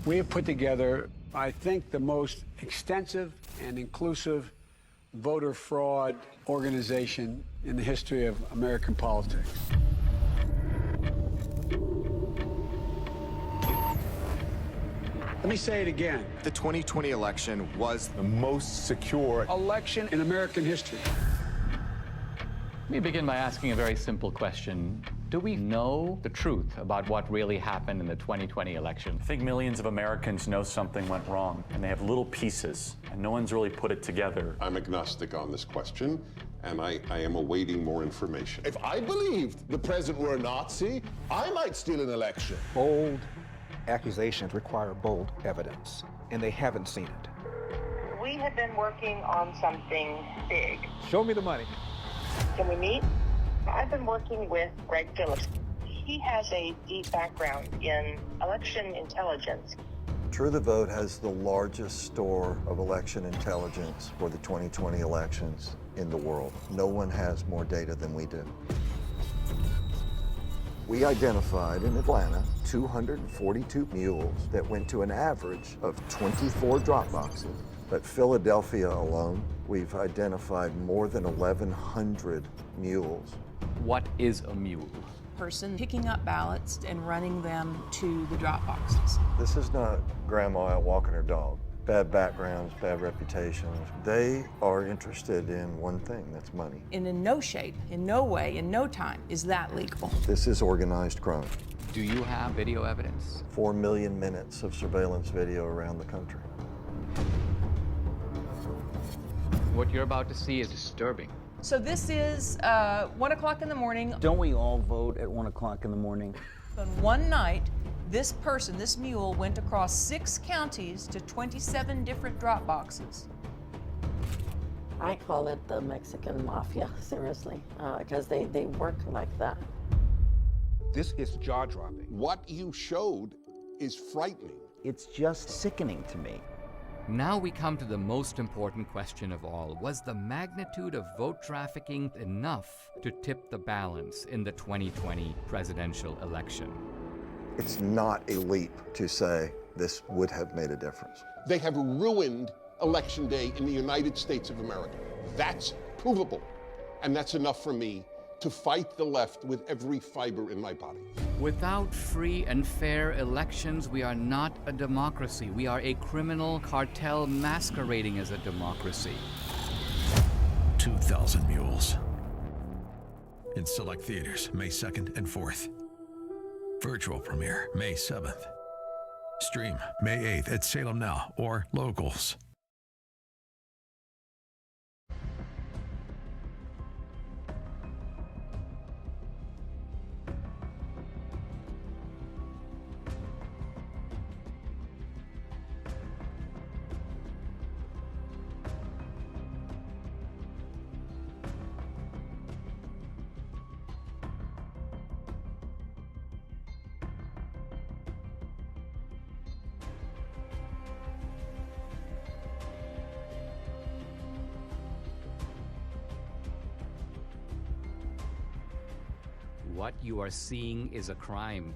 We have put together, I think, the most extensive and inclusive voter fraud organization in the history of American politics. Let me say it again. The 2020 election was the most secure Election in American history. Let me begin by asking a very simple question. Do we know the truth about what really happened in the 2020 election? I think millions of Americans know something went wrong, and they have little pieces, and no one's really put it together. I'm agnostic on this question, and I am awaiting more information. If I believed the president were a Nazi, I might steal an election. Bold accusations require bold evidence, and they haven't seen it. We have been working on something big. Show me the money. Can we meet? I've been working with Greg Phillips. He has a deep background in election intelligence. True the Vote has the largest store of election intelligence for the 2020 elections in the world. No one has more data than we do. We identified in Atlanta 242 mules that went to an average of 24 drop boxes. But Philadelphia alone, we've identified more than 1,100 mules. What is a mule? Person picking up ballots and running them to the drop boxes. This is not grandma out walking her dog. Bad backgrounds, bad reputations. They are interested in one thing, that's money. And in no shape, in no way, in no time is that legal. This is organized crime. Do you have video evidence? 4 million minutes of surveillance video around the country. What you're about to see is disturbing. So this is 1 o'clock in the morning. Don't we all vote at 1 o'clock in the morning? On one night, this person, this mule, went across 6 counties to 27 different drop boxes. I call it the Mexican mafia, seriously, because they work like that. This is jaw-dropping. What you showed is frightening. It's just sickening to me. Now we come to the most important question of all. Was the magnitude of vote trafficking enough to tip the balance in the 2020 presidential election? It's not a leap to say this would have made a difference. They have ruined Election Day in the United States of America. That's provable. And that's enough for me to fight the left with every fiber in my body. Without free and fair elections, we are not a democracy. We are a criminal cartel masquerading as a democracy. 2,000 Mules. In select theaters, May 2nd and 4th. Virtual premiere, May 7th. Stream, May 8th at Salem Now or Locals. What you are seeing is a crime.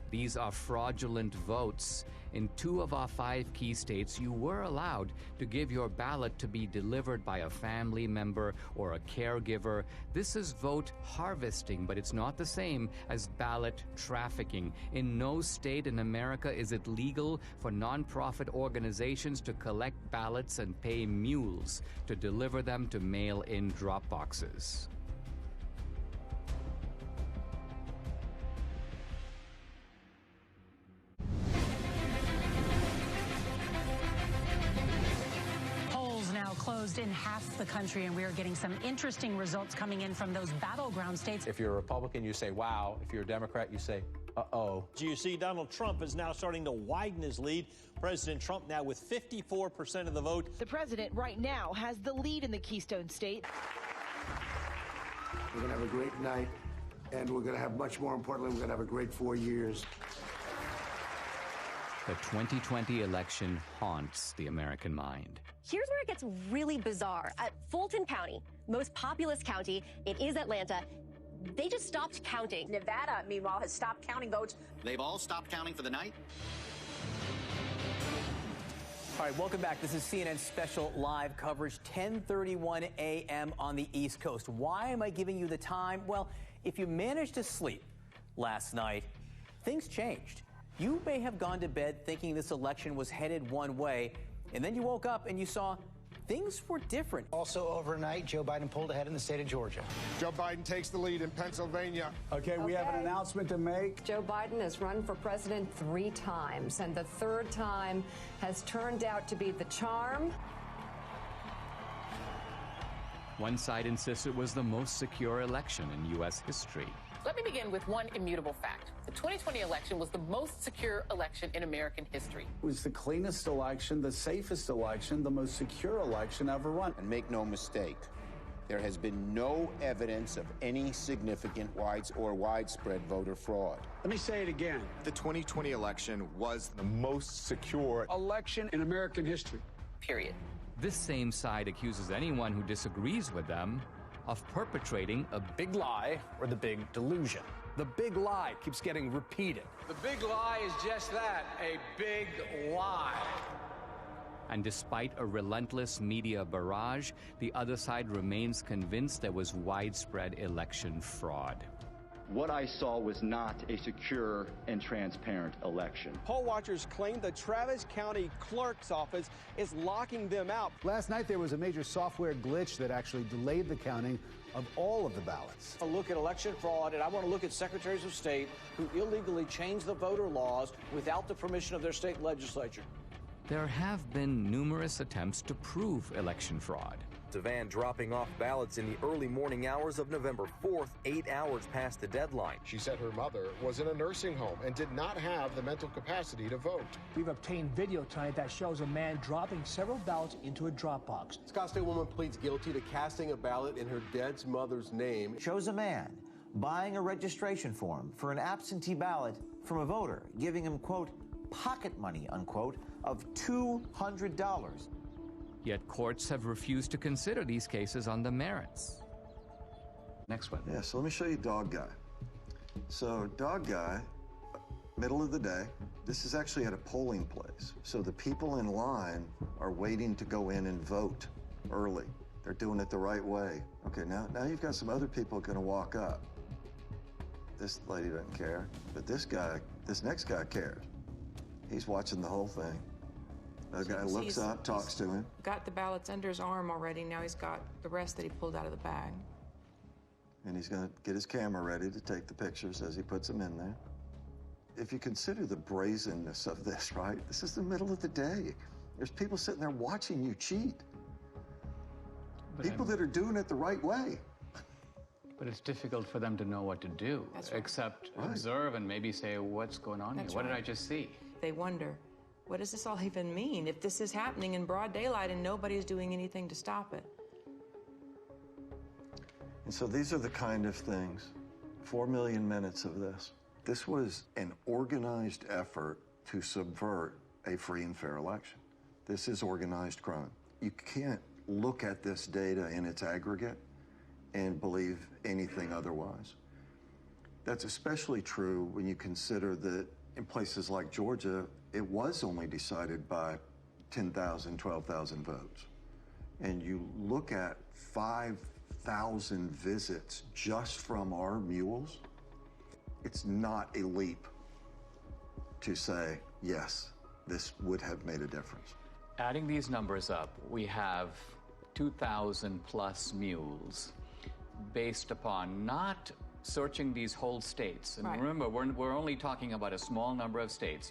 These are fraudulent votes. In 2 of our 5 key states, you were allowed to give your ballot to be delivered by a family member or a caregiver. This is vote harvesting, but it's not the same as ballot trafficking. In no state in America is it legal for nonprofit organizations to collect ballots and pay mules to deliver them to mail-in drop boxes. Closed in half the country, and we are getting some interesting results coming in from those battleground states. If you're a Republican, you say, wow. If you're a Democrat, you say, uh-oh. You see, Donald Trump is now starting to widen his lead. President Trump now with 54% of the vote. The president right now has the lead in the Keystone State. We're going to have a great night, and we're going to have, much more importantly, we're going to have a great 4 years. The 2020 election haunts the American mind. Here's where it gets really bizarre. Fulton County, most populous county, it is Atlanta. They just stopped counting. Nevada, meanwhile, has stopped counting votes. They've all stopped counting for the night? All right, welcome back. This is CNN's special live coverage, 10:31 a.m. on the East Coast. Why am I giving you the time? Well, if you managed to sleep last night, things changed. You may have gone to bed thinking this election was headed one way, and then you woke up and you saw things were different. Also overnight, Joe Biden pulled ahead in the state of Georgia. Joe Biden takes the lead in Pennsylvania. Okay, we have an announcement to make. Joe Biden has run for president 3 times, and the 3rd time has turned out to be the charm. One side insists it was the most secure election in U.S. history. Let me begin with one immutable fact. The 2020 election was the most secure election in American history. It was the cleanest election, the safest election, the most secure election ever run. And make no mistake, there has been no evidence of any significant widespread voter fraud. Let me say it again. The 2020 election was the most secure election in American history. Period. This same side accuses anyone who disagrees with them of perpetrating a big lie or the big delusion. The big lie keeps getting repeated. The big lie is just that, a big lie. And despite a relentless media barrage, the other side remains convinced there was widespread election fraud. What I saw was not a secure and transparent election. Poll watchers claim the Travis County Clerk's Office is locking them out. Last night, there was a major software glitch that actually delayed the counting of all of the ballots. A look at election fraud, and I want to look at secretaries of state who illegally changed the voter laws without the permission of their state legislature. There have been numerous attempts to prove election fraud. A van dropping off ballots in the early morning hours of November 4th, 8 hours past the deadline. She said her mother was in a nursing home and did not have the mental capacity to vote. We've obtained video tonight that shows a man dropping several ballots into a drop box. Scottsdale woman pleads guilty to casting a ballot in her dead mother's name. Shows a man buying a registration form for an absentee ballot from a voter, giving him, quote, pocket money, unquote, of $200. Yet courts have refused to consider these cases on the merits. Next one. Yeah, so let me show you Dog Guy. So Dog Guy, middle of the day, this is actually at a polling place. So the people in line are waiting to go in and vote early. They're doing it the right way. Okay, now you've got some other people going to walk up. This lady doesn't care, but this next guy cares. He's watching the whole thing. The guy looks up, talks to him. Got the ballots under his arm already. Now he's got the rest that he pulled out of the bag. And he's going to get his camera ready to take the pictures as he puts them in there. If you consider the brazenness of this, right? This is the middle of the day. There's people sitting there watching you cheat. People that are doing it the right way. But it's difficult for them to know what to do, except observe and maybe say, what's going on here? What did I just see? They wonder, what does this all even mean if this is happening in broad daylight and nobody's doing anything to stop it? And so these are the kind of things, 4 million minutes of this. This was an organized effort to subvert a free and fair election. This is organized crime. You can't look at this data in its aggregate and believe anything otherwise. That's especially true when you consider that in places like Georgia, it was only decided by 10,000, 12,000 votes. And you look at 5,000 visits just from our mules, it's not a leap to say, yes, this would have made a difference. Adding these numbers up, we have 2,000 plus mules based upon not searching these whole states. And remember, we're only talking about a small number of states.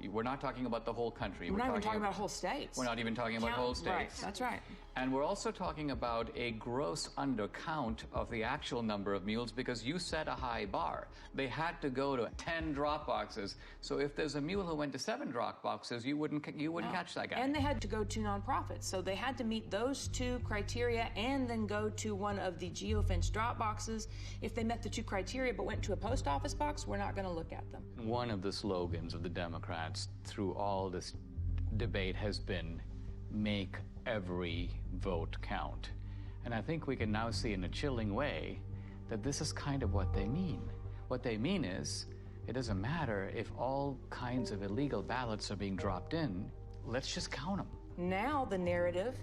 We're not talking about the whole country. We're not even talking about whole states. We're not even talking about whole states. Right, that's right. And we're also talking about a gross undercount of the actual number of mules because you set a high bar. They had to go to 10 drop boxes. So if there's a mule who went to 7 drop boxes, you wouldn't catch that guy. And they had to go to nonprofits. So they had to meet those 2 criteria and then go to one of the geofence drop boxes. If they met the 2 criteria but went to a post office box, we're not going to look at them. One of the slogans of the Democrats through all this debate has been make every vote count. And I think we can now see in a chilling way that this is kind of what they mean. What they mean is it doesn't matter if all kinds of illegal ballots are being dropped in. let's just count them. Now the narrative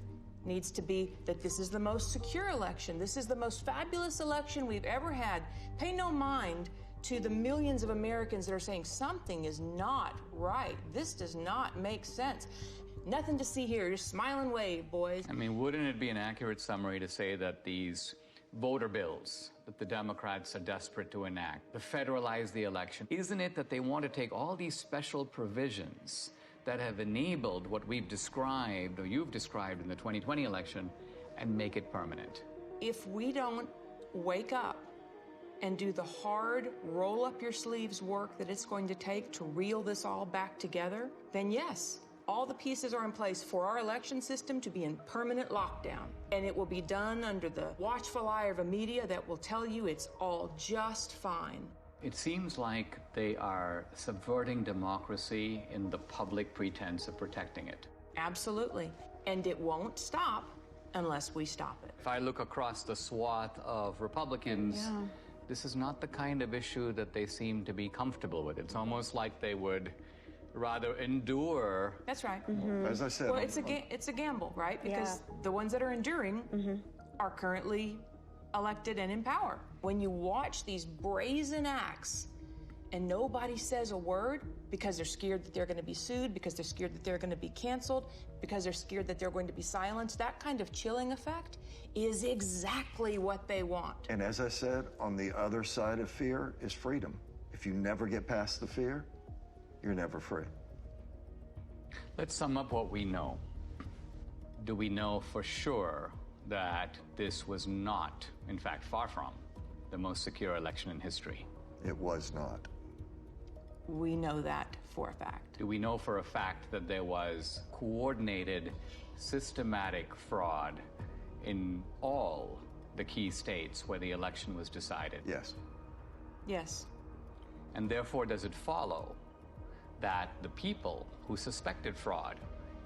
needs to be that this is the most secure election. This is the most fabulous election we've ever had. Pay no mind to the millions of Americans that are saying something is not right. This does not make sense. Nothing to see here. Just smile and wave, boys. I mean, wouldn't it be an accurate summary to say that these voter bills that the Democrats are desperate to enact, to federalize the election, isn't it that they want to take all these special provisions that have enabled what we've described, or you've described in the 2020 election, and make it permanent? If we don't wake up and do the hard, roll-up-your-sleeves work that it's going to take to reel this all back together, then yes, all the pieces are in place for our election system to be in permanent lockdown. And it will be done under the watchful eye of a media that will tell you it's all just fine. It seems like they are subverting democracy in the public pretense of protecting it. Absolutely. And it won't stop unless we stop it. If I look across the swath of Republicans, this is not the kind of issue that they seem to be comfortable with. It's almost like they would rather endure. That's right. As I said, well, it's a gamble, right? Because the ones that are enduring are currently elected and in power. When you watch these brazen acts and nobody says a word because they're scared that they're going to be sued, because they're scared that they're going to be canceled, because they're scared that they're going to be silenced, that kind of chilling effect is exactly what they want. And as I said, on the other side of fear is freedom. If you never get past the fear, you're never free. Let's sum up what we know. Do we know for sure that this was not, in fact, far from, the most secure election in history? It was not. We know that for a fact. Do we know for a fact that there was coordinated, systematic fraud in all the key states where the election was decided? Yes. Yes. And therefore, does it follow that the people who suspected fraud,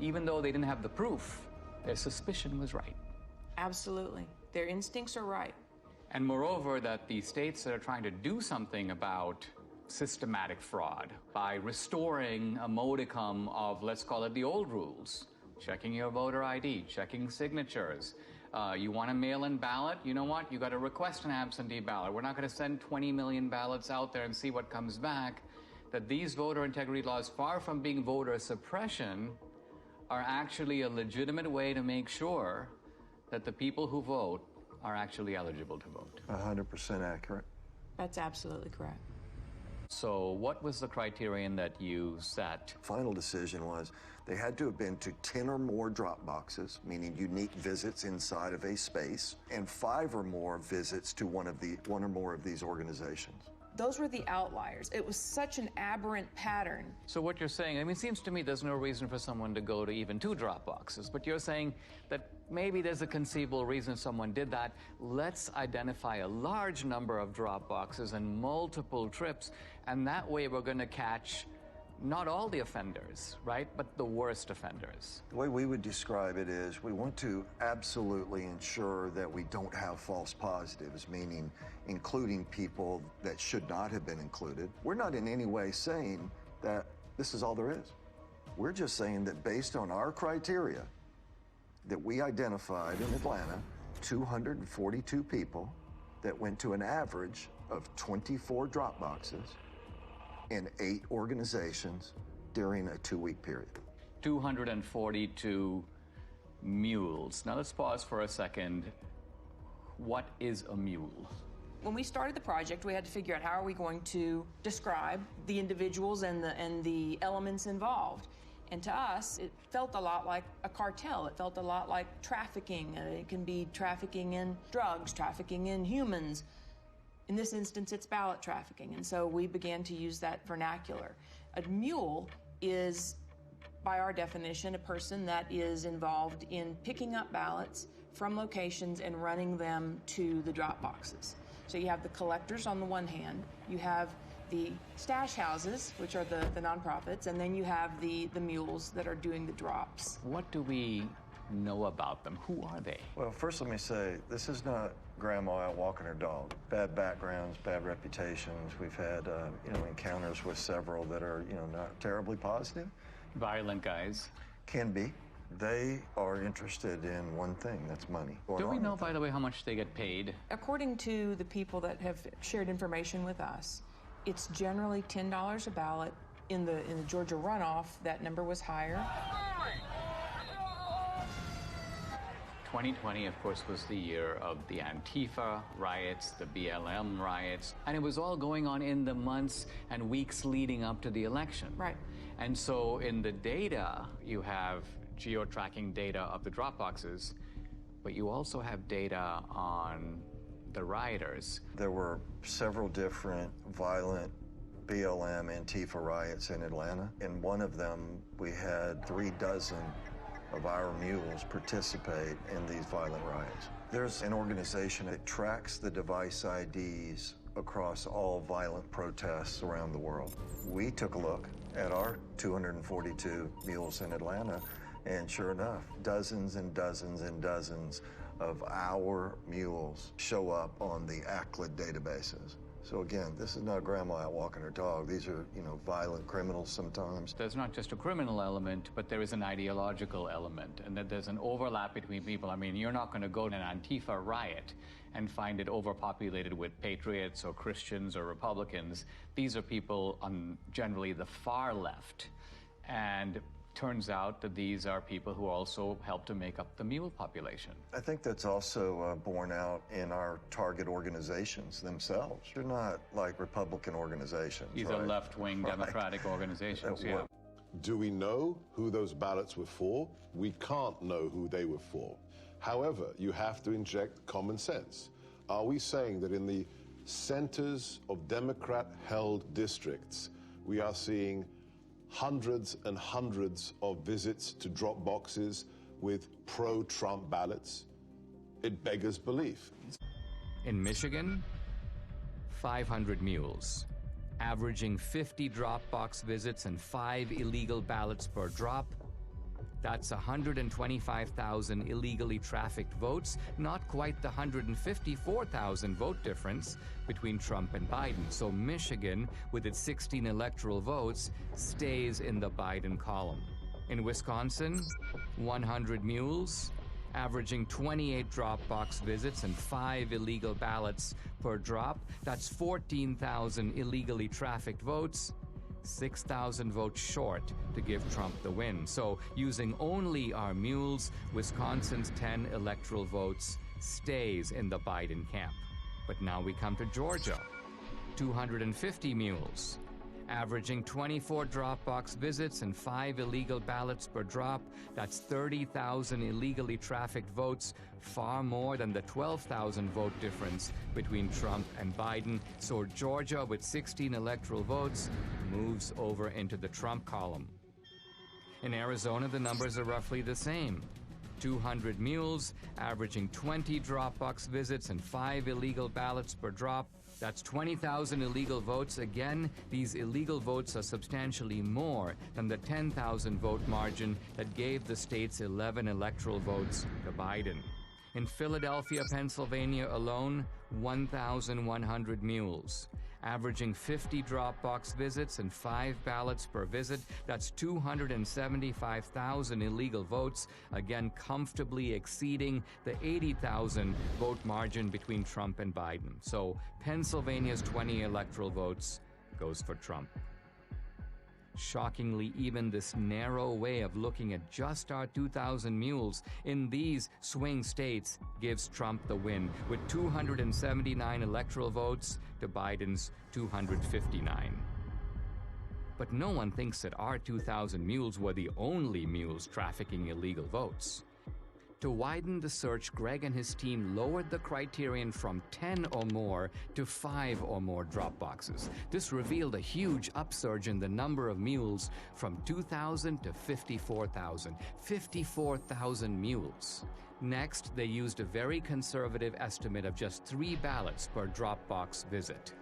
even though they didn't have the proof, their suspicion was right? Absolutely. Their instincts are right. And moreover, that the states that are trying to do something about systematic fraud by restoring a modicum of, let's call it the old rules, checking your voter ID, checking signatures. You want a mail-in ballot? You know what? You got to request an absentee ballot. We're not going to send 20 million ballots out there and see what comes back. That these voter integrity laws, far from being voter suppression, are actually a legitimate way to make sure that the people who vote are actually eligible to vote. 100% accurate. That's absolutely correct. So what was the criterion that you set? Final decision was they had to have been to 10 or more drop boxes, meaning unique visits inside of a space, and 5 or more visits to one or more of these organizations. Those were the outliers. It was such an aberrant pattern. So what you're saying, I mean, it seems to me there's no reason for someone to go to even 2 drop boxes, but you're saying that maybe there's a conceivable reason someone did that. Let's identify a large number of drop boxes and multiple trips, and that way we're going to catch not all the offenders, right, but the worst offenders. The way we would describe it is we want to absolutely ensure that we don't have false positives, meaning including people that should not have been included. We're not in any way saying that this is all there is. We're just saying that based on our criteria that we identified in Atlanta, 242 people that went to an average of 24 drop boxes in 8 organizations during a 2-week period. 242 mules. Now let's pause for a second. What is a mule? When we started the project, we had to figure out how are we going to describe the individuals and the elements involved. And to us, it felt a lot like a cartel. It felt a lot like trafficking. It can be trafficking in drugs, trafficking in humans. In this instance, it's ballot trafficking, and so we began to use that vernacular. A mule is, by our definition, a person that is involved in picking up ballots from locations and running them to the drop boxes. So you have the collectors on the one hand, you have the stash houses, which are the nonprofits, and then you have the mules that are doing the drops. What do we know about them? Who are they? Well, first let me say, this is not grandma out walking her dog. Bad backgrounds, bad reputations. We've had, encounters with several that are, not terribly positive. Violent guys. Can be. They are interested in one thing, that's money. Do we know, by the way, how much they get paid? According to the people that have shared information with us, it's generally $10 a ballot. In the Georgia runoff, that number was higher. 2020, of course, was the year of the Antifa riots, the BLM riots, and it was all going on in the months and weeks leading up to the election. Right. And so in the data, you have geo-tracking data of the drop boxes, but you also have data on the rioters. There were several different violent BLM Antifa riots in Atlanta. In one of them, we had 36 of our mules participate in these violent riots. There's an organization that tracks the device IDs across all violent protests around the world. We took a look at our 242 mules in Atlanta, and sure enough, dozens and dozens and dozens of our mules show up on the ACLID databases. So again, this is not grandma out walking her dog. These are, violent criminals sometimes. There's not just a criminal element, but there is an ideological element, and that there's an overlap between people. I mean, you're not going to go to an Antifa riot and find it overpopulated with patriots or Christians or Republicans. These are people on generally the far left, and turns out that these are people who also help to make up the mule population. I think that's also borne out in our target organizations themselves. They're not like Republican organizations. These are left-wing Democratic organizations, yeah. Do we know who those ballots were for? We can't know who they were for. However, you have to inject common sense. Are we saying that in the centers of Democrat-held districts, we are seeing hundreds and hundreds of visits to drop boxes with pro-Trump ballots? It beggars belief. In Michigan, 500 mules, averaging 50 drop box visits and 5 illegal ballots per drop. That's 125,000 illegally trafficked votes, not quite the 154,000 vote difference between Trump and Biden. So Michigan, with its 16 electoral votes, stays in the Biden column. In Wisconsin, 100 mules, averaging 28 drop box visits and 5 illegal ballots per drop. That's 14,000 illegally trafficked votes, 6,000 votes short to give Trump the win. So using only our mules, Wisconsin's 10 electoral votes stays in the Biden camp. But now we come to Georgia. 250 mules, averaging 24 drop box visits and 5 illegal ballots per drop. That's 30,000 illegally trafficked votes, far more than the 12,000 vote difference between Trump and Biden. So Georgia, with 16 electoral votes, moves over into the Trump column. In Arizona, the numbers are roughly the same. 200 mules, averaging 20 drop box visits and 5 illegal ballots per drop. That's 20,000 illegal votes. Again, these illegal votes are substantially more than the 10,000 vote margin that gave the state's 11 electoral votes to Biden. In Philadelphia, Pennsylvania alone, 1,100 mules, averaging 50 drop box visits and 5 ballots per visit. That's 275,000 illegal votes, again comfortably exceeding the 80,000 vote margin between Trump and Biden. So Pennsylvania's 20 electoral votes goes for Trump. Shockingly, even this narrow way of looking at just our 2,000 mules in these swing states gives Trump the win, with 279 electoral votes to Biden's 259. But no one thinks that our 2,000 mules were the only mules trafficking illegal votes. To widen the search, Greg and his team lowered the criterion from 10 or more to 5 or more drop boxes. This revealed a huge upsurge in the number of mules from 2,000 to 54,000. 54,000 mules. Next, they used a very conservative estimate of just 3 ballots per drop box visit.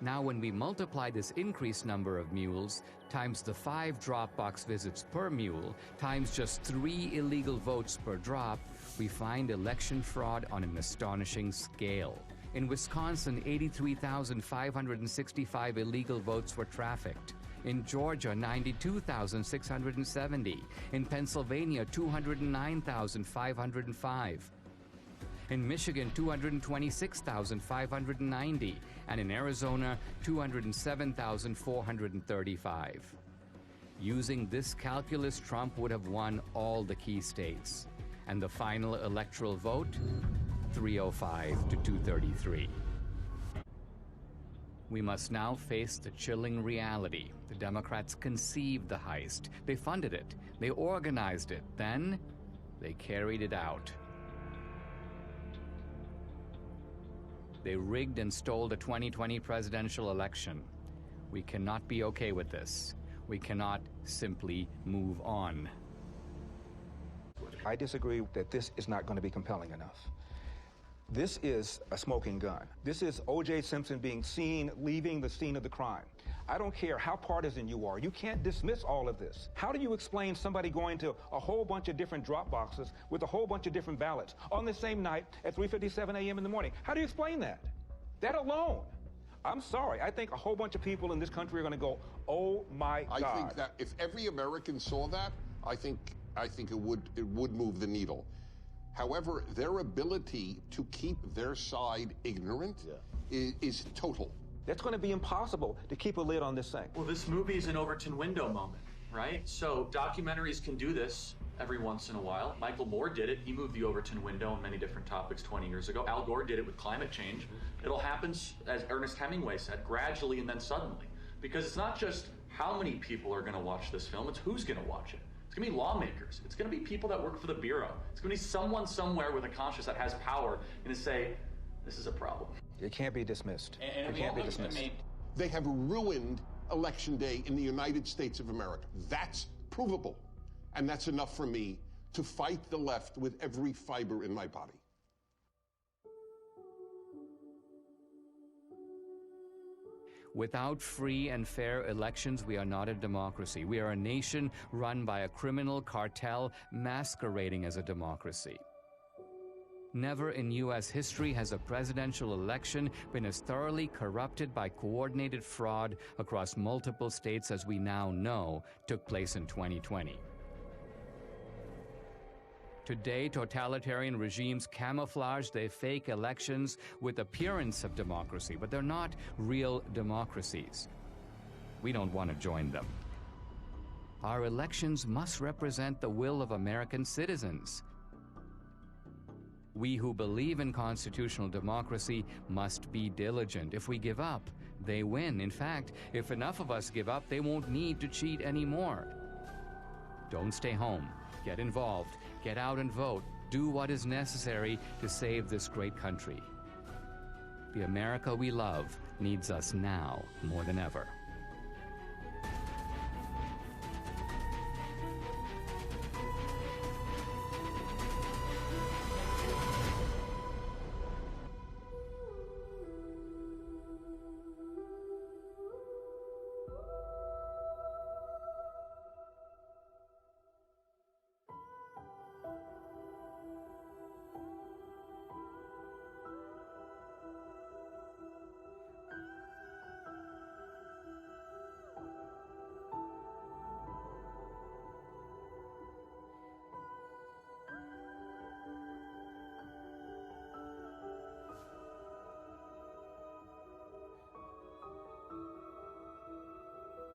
Now, when we multiply this increased number of mules times the 5 drop box visits per mule times just 3 illegal votes per drop, we find election fraud on an astonishing scale. In Wisconsin, 83,565 illegal votes were trafficked. In Georgia, 92,670. In Pennsylvania, 209,505. In Michigan, 226,590. And in Arizona, 207,435. Using this calculus, Trump would have won all the key states. And the final electoral vote, 305 to 233. We must now face the chilling reality. The Democrats conceived the heist. They funded it. They organized it. Then they carried it out. They rigged and stole the 2020 presidential election. We cannot be okay with this. We cannot simply move on. I disagree that this is not going to be compelling enough. This is a smoking gun. This is O.J. Simpson being seen leaving the scene of the crime. I don't care how partisan you are. You can't dismiss all of this. How do you explain somebody going to a whole bunch of different drop boxes with a whole bunch of different ballots on the same night at 3:57 a.m. in the morning? How do you explain that? That alone. I'm sorry. I think a whole bunch of people in this country are going to go, oh my God. I think that if every American saw that, I think it would move the needle. However, their ability to keep their side ignorant is total. That's going to be impossible to keep a lid on this thing. Well, this movie is an Overton window moment, right? So documentaries can do this every once in a while. Michael Moore did it. He moved the Overton window on many different topics 20 years ago. Al Gore did it with climate change. It'll happen, as Ernest Hemingway said, gradually and then suddenly. Because it's not just how many people are going to watch this film, it's who's going to watch it. It's going to be lawmakers. It's going to be people that work for the Bureau. It's going to be someone somewhere with a conscience that has power and to say, this is a problem. It can't be dismissed. It can't be dismissed. They have ruined Election Day in the United States of America. That's provable. And that's enough for me to fight the left with every fiber in my body. Without free and fair elections, we are not a democracy. We are a nation run by a criminal cartel masquerading as a democracy. Never in U.S. history has a presidential election been as thoroughly corrupted by coordinated fraud across multiple states as we now know took place in 2020. Today, totalitarian regimes camouflage their fake elections with appearance of democracy, but they're not real democracies. We don't want to join them. Our elections must represent the will of American citizens. We who believe in constitutional democracy must be diligent. If we give up, they win. In fact, if enough of us give up, they won't need to cheat anymore. Don't stay home. Get involved. Get out and vote. Do what is necessary to save this great country. The America we love needs us now more than ever.